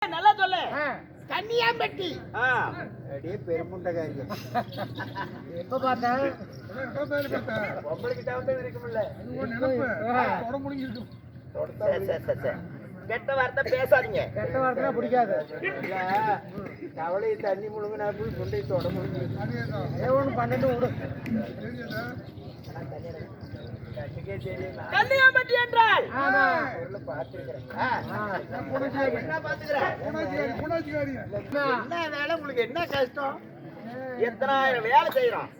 நல்லா சொல்லு. கன்னியாம்பட்டி. அப்படியே பெருமுண்டகாரி. எப்ப பார்த்தா பொம்பளைக்கு தவிர்த்து இருக்குமில்ல. கெட்ட வார்த்தை பேசாதீங்க. கெட்ட வார்த்தை பிடிக்காது. கவலை தண்ணி முழுங்கினா போய் கொண்டை தொட முழுங்கி. ஒண்ணு 12 விடு. கன்னியாம்பட்டி என்றால் என்ன வேலை உங்களுக்கு? என்ன கஷ்டம்? எத்தனாயிரம் வேலை செய்யறோம்.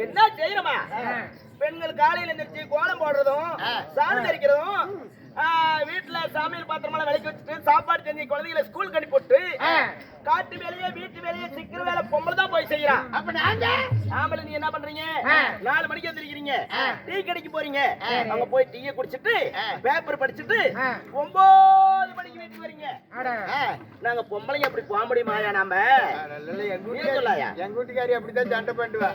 என்ன செய்யறோமா? பெண்கள் காலையில எந்திரிச்சு கோலம் போடுறதும் சாணம் தெரிக்கிறதும் வீட்டுல சமையல் பாத்திரமெல்லாம் விலைக்கு வச்சுட்டு சாப்பாடு செஞ்சு குழந்தைகளை ஸ்கூல் கட்டி போட்டு காட்டு வேலையே வீட்டு வேலையே சிக்கிற வேலை பொம்பளை தான் போய் செய்யறான். அப்ப நாங்க ஆம்பளை நீ என்ன பண்றீங்க? 4 மணிக்கு எந்திரிக்கிறீங்க, டீ கடைக்கு போறீங்க, அங்க போய் டீயை குடிச்சிட்டு பேப்பர் படிச்சுட்டு 9 மணிக்கு வீட்டுக்கு வரீங்க. நாங்க பொம்பளைங்க அப்படி போக முடியுமாயா? நாம எங்க வீட்டுக்காரி அப்படித்தான் சண்டை பண்ணுவா.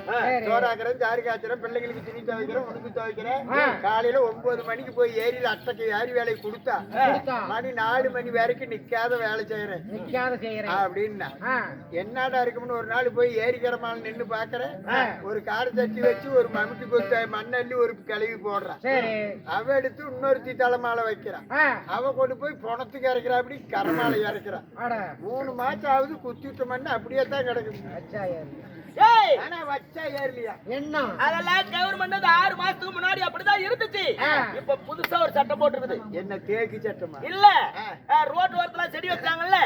சோறாக்குறேன், சாறு காய்ச்சறேன், பிள்ளைங்களுக்கு துணி துவைக்கிறேன், உனக்கு துவைக்கிறேன். காலையில 9 மணிக்கு போய் ஏரியில அட்டைக்கு ஏறி வேலையை கொடுத்தா மணி 4 மணி வரைக்கும் நிக்காத வேலை செய்யறேன் அப்படின்னா என்னடா இருக்கும்னு ஒரு நாள் போய் ஏரிக்கிறமால நின்னு பாக்குறேன். ஒரு கார சட்டி வச்சு ஒரு மம்மிக்கு கொத்த மண்ணள்ளி ஒரு கிளவி போடுறான். அவ எடுத்து இன்னொருத்தி தலைமாலை வைக்கிறான். அவ கொண்டு போய் பொணத்துக்கு இறக்குறா, அப்படி கரமாலை இறக்குறான். 3 மாசம் ஆகுது, குத்திட்ட மண்ணு அப்படியே தான் கிடக்குது. ஆனா வச்சா ஏறலையா? என்ன அதெல்லாம் கவர்மெண்ட் 6 மாசத்துக்கு முன்னாடி அப்படிதான் இருந்துச்சு. இப்ப புதுசா ஒரு சட்டம் போட்டுருக்குது. என்ன தேக்கு சட்டமா? இல்ல, ரோட் ஓரத்துல செடி வச்சாங்கல்ல,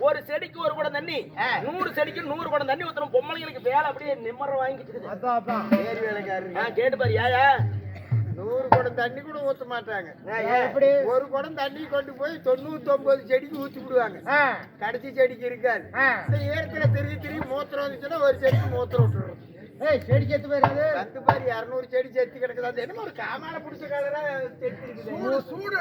ஒரு செடிக்கு 1 குடம் தண்ணி, 100 செடிக்கு 100 குடம் தண்ணி ஊத்தணும். பொம்பளைங்களுக்கு வேலை அப்படியே நிம்மற வாங்கிட்டு ஏரி வேலைக்காரங்க கேட்டு பாரு. ஏயா 100 குடம் தண்ணி கூட ஊத்த மாட்டாங்க. ஒரு குடம் தண்ணி கொண்டு போய் 99 செடிக்கு ஊத்தி விடுவாங்க. கடைசி செடிக்கு இருக்காது. இந்த ஏற்கனவே திரும்பி மூத்திரம் வந்துச்சுன்னா ஒரு செடிக்கு மூத்திரம் விட்டுறோம். செடி செத்து போயிருக்காது. 10 பாரு 200 செடி செத்து கிடக்குது. அது என்னமோ ஒரு காமால பிடிச்ச காலரா செத்து இருக்குது. சூடு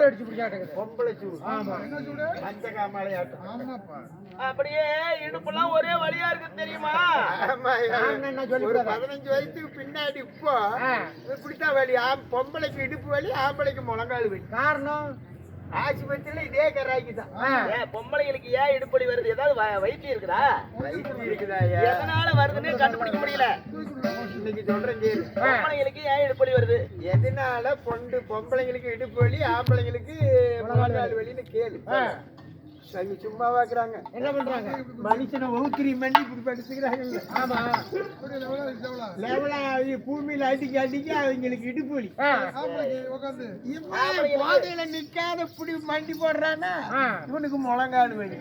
அடிச்சு பிடிச்சாட்டு பொம்பளை சூடு. ஆமா, என்ன சூடு? பஞ்ச காமாலையாட்டம். ஆமாப்பா. அப்படியே இடுப்புலாம் ஒரே வலியா இருக்கு தெரியுமா? ஆமா, ஒரு 15 வயசுக்கு பின்னாடி இப்போ இப்படித்தான் வலி. பொம்பளைக்கு இடுப்பு வலி, ஆம்பளைக்கு முழங்கால் வலி. காரணம் ஆஸ்பத்திரியில இதே கராய்க்கு தான். பொம்பளைங்களுக்கு ஏன் இடுப்படி வருது? ஏதாவது வைத்தியம் இருக்குதா? வைத்தியம் இருக்குதா? எதனால வருதுன்னு கண்டுபிடிக்க முடியல. இன்னைக்கு சொல்றேன் கேளு. பொம்பளைங்களுக்கு ஏன் இடுப்படி வருது? எதனால பொம்பளைங்களுக்கு இடுப்பு வலி, ஆம்பளைங்களுக்கு முழங்கால் வலின்னு கேளு. அவங்க சும்மா வாக்குறாங்க. என்ன பண்றாங்க? மனுஷனை ஊத்திரி மண்ணி இப்படி படிச்சுக்கிறாங்க. ஆமா, லெவலா பூமியில அடிக்க அடிக்க அவங்களுக்கு இடுப்பு வலி. பாதையில நிக்காத இப்படி மண்டி போடுறானா இவனுக்கு முழங்கால் வலி.